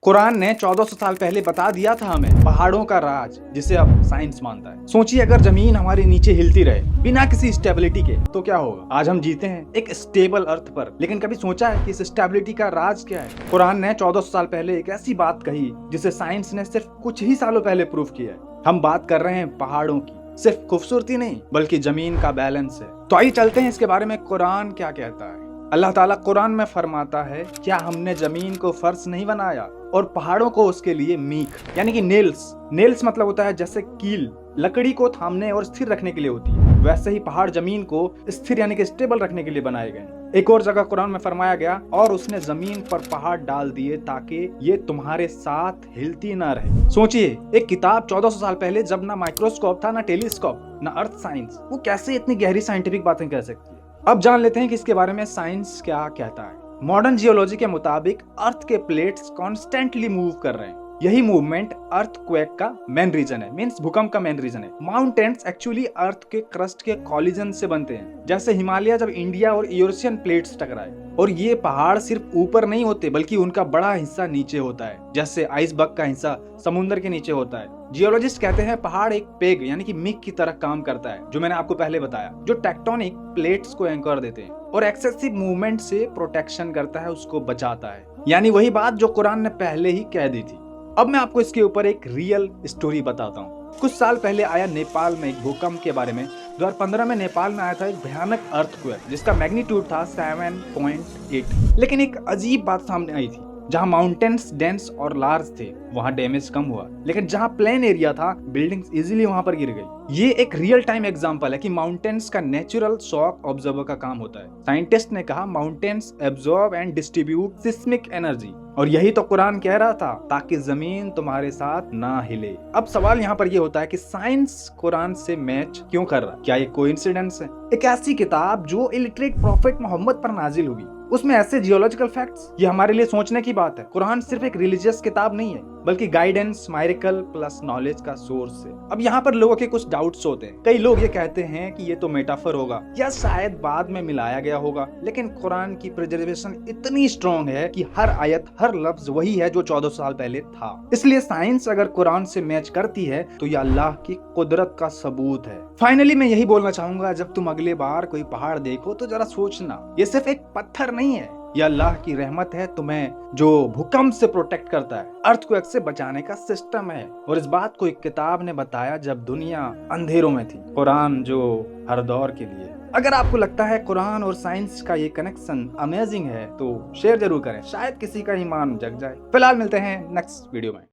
कुरान ने 1400 साल पहले बता दिया था हमें पहाड़ों का राज, जिसे अब साइंस मानता है। सोचिए अगर जमीन हमारे नीचे हिलती रहे बिना किसी स्टेबिलिटी के तो क्या होगा। आज हम जीते हैं एक स्टेबल अर्थ पर, लेकिन कभी सोचा है कि इस स्टेबिलिटी का राज क्या है। कुरान ने 1400 साल पहले एक ऐसी बात कही जिसे साइंस ने सिर्फ कुछ ही सालों पहले प्रूव किया है। हम बात कर रहे हैं पहाड़ों की। सिर्फ खूबसूरती नहीं बल्कि जमीन का बैलेंस है। तो आइए चलते हैं इसके बारे में कुरान क्या कहता है। अल्लाह ताला कुरान में फरमाता है, क्या हमने जमीन को फर्श नहीं बनाया और पहाड़ों को उसके लिए मीख यानी कि नेल्स मतलब होता है जैसे कील लकड़ी को थामने और स्थिर रखने के लिए होती है, वैसे ही पहाड़ जमीन को स्थिर यानी कि स्टेबल रखने के लिए बनाए गए। एक और जगह कुरान में फरमाया गया, और उसने जमीन पर पहाड़ डाल दिए ताकि ये तुम्हारे साथ हिलती ना रहे। सोचिए एक किताब 1400 साल पहले, जब ना माइक्रोस्कोप था ना टेलीस्कोप ना अर्थ साइंस, वो कैसे इतनी गहरी साइंटिफिक बातें कह सकती है। अब जान लेते हैं कि इसके बारे में साइंस क्या कहता है। मॉडर्न जियोलॉजी के मुताबिक अर्थ के प्लेट्स कॉन्स्टेंटली मूव कर रहे हैं। यही मूवमेंट अर्थक्वेक का मेन रीजन है, मींस भूकंप का मेन रीजन है। माउंटेन्स एक्चुअली अर्थ के क्रस्ट के कॉलिजन से बनते हैं, जैसे हिमालय जब इंडिया और यूरेशियन प्लेट्स टकराए। और ये पहाड़ सिर्फ ऊपर नहीं होते बल्कि उनका बड़ा हिस्सा नीचे होता है, जैसे आइसबर्ग का हिस्सा समुद्र के नीचे होता है। जियोलॉजिस्ट कहते हैं पहाड़ एक पेग यानी कि मिक की तरह काम करता है, जो मैंने आपको पहले बताया, जो टेक्टोनिक प्लेट्स को एंकर देते हैं और एक्सेसिव मूवमेंट से प्रोटेक्शन करता है, उसको बचाता है। यानी वही बात जो कुरान ने पहले ही कह दी थी। अब मैं आपको इसके ऊपर एक रियल स्टोरी बताता हूँ। कुछ साल पहले आया नेपाल में एक भूकंप के बारे में। 2015 में नेपाल में आया था एक भयानक अर्थक्वेक जिसका मैग्नीट्यूड था 7.8। लेकिन एक अजीब बात सामने आई थी, जहां माउंटेन्स डेंस और लार्ज थे वहां डैमेज कम हुआ, लेकिन जहां प्लेन एरिया था बिल्डिंग्स इजीली वहां पर गिर गई। ये एक रियल टाइम एग्जांपल है कि माउंटेन्स का नेचुरल शॉक ऑब्जर्वर का काम होता है। साइंटिस्ट ने कहा mountains absorb and distribute seismic energy, और यही तो कुरान कह रहा था, ताकि जमीन तुम्हारे साथ ना हिले। अब सवाल यहाँ पर ये होता है कि साइंस कुरान से मैच क्यों कर रहा है? क्या ये कोइंसिडेंस है? एक ऐसी किताब जो इलिटरेट प्रॉफिट मोहम्मद पर नाजिल हुई, उसमें ऐसे जियोलॉजिकल फैक्ट्स, ये हमारे लिए सोचने की बात है। कुरान सिर्फ एक रिलीजियस किताब नहीं है बल्कि गाइडेंस, मायरिकल प्लस नॉलेज का सोर्स है। अब यहाँ पर लोगों के कुछ डाउट्स होते हैं। कई लोग ये कहते हैं कि ये तो मेटाफर होगा या शायद बाद में मिलाया गया होगा, लेकिन कुरान की प्रिजर्वेशन इतनी स्ट्रॉन्ग है कि हर आयत हर लफ्ज वही है जो 1400 साल पहले था। इसलिए साइंस अगर कुरान से मैच करती है तो यह अल्लाह की कुदरत का सबूत है। फाइनली मैं यही बोलना चाहूंगा, जब तुम अगले बार कोई पहाड़ देखो तो जरा सोचना, ये सिर्फ एक पत्थर नहीं है, यह अल्लाह की रहमत है तुम्हें, जो भूकंप से प्रोटेक्ट करता है, अर्थक्वेक से बचाने का सिस्टम है। और इस बात को एक किताब ने बताया जब दुनिया अंधेरों में थी। कुरान जो हर दौर के लिए। अगर आपको लगता है कुरान और साइंस का ये कनेक्शन अमेजिंग है तो शेयर जरूर करें, शायद किसी का ईमान जग जाए। फिलहाल मिलते हैं नेक्स्ट वीडियो में।